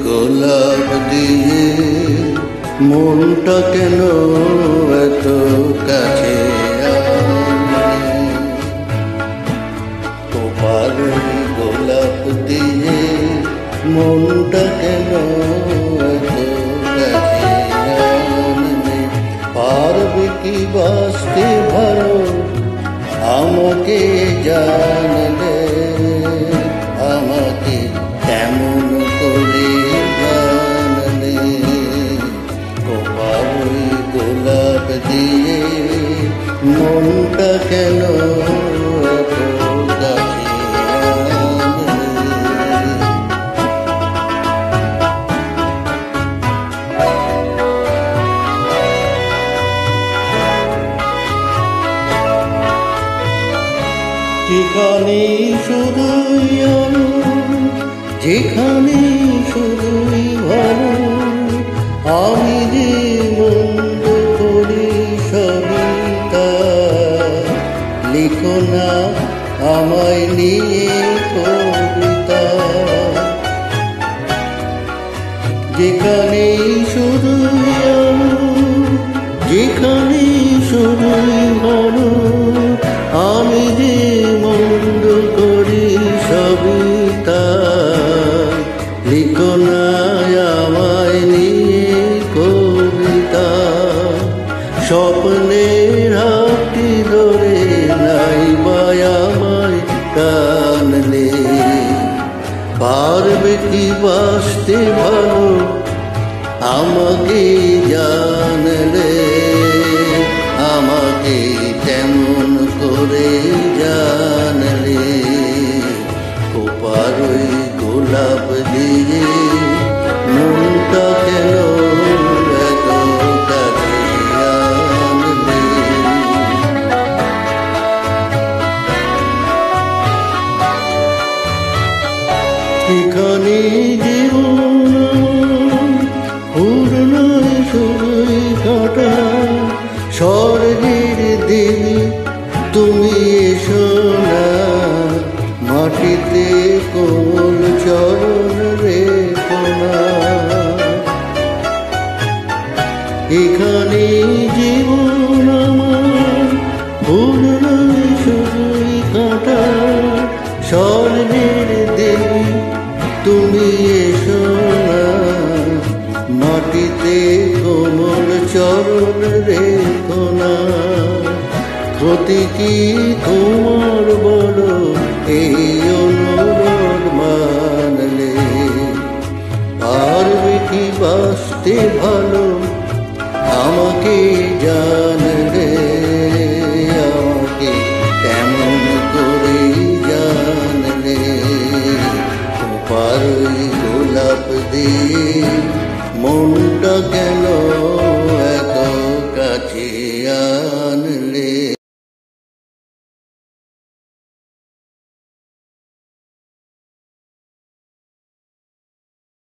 গোলাপ দিয়ে মনটা কেন এত কাছে তোমার গোলাপ দিয়ে মনটা কেন এত কাছে পারবে কি বাঁচতে ভালো আমাকে জানলে আমাকে কেমন করে জানলে তোমার গোলাপ দিয়ে মনটা কেন এত কাছে যেখানে শুধুই আলো যেখানে শুধুই ভালো আমি যে মন্দ করি সবই তা লিখো না আমায় নিয়ে কবিতা যেখানে শুধুই আলো যেখানে শুধুই ভালো আমি যে মন্দ করি সবই তা লিখো না আমায় নিয়ে কবিতা স্বপ্নের হাতটি ধরে নাই বা আমায় টানলে পারবে কি বাঁচতে ভালো আমাকে জানলে আমাকে কেমন করে জানলে কোপার ওই গোলাপ দিয়ে মনটা কেন এত কাছে আনলে এখানে জীবন পূর্ণ শুধুই কাটা স্বর্গের দেবী তুমি এসো না মাটিতে কোমল চরণ রেখো না এখানে জীবন আমার পূর্ণ শুধুই কাটা স্বর্গের দেবী তুমি এসো না মাটিতে কোমল চরণ রেখো না ক্ষতি কি তোমার বলো এই অনুরোধ মানলে পারবে কি বাঁচতে ভালো আমাকে জানলে আমাকে তেমন করে জানলে পার গোলাপ দিয়ে মনটা কেন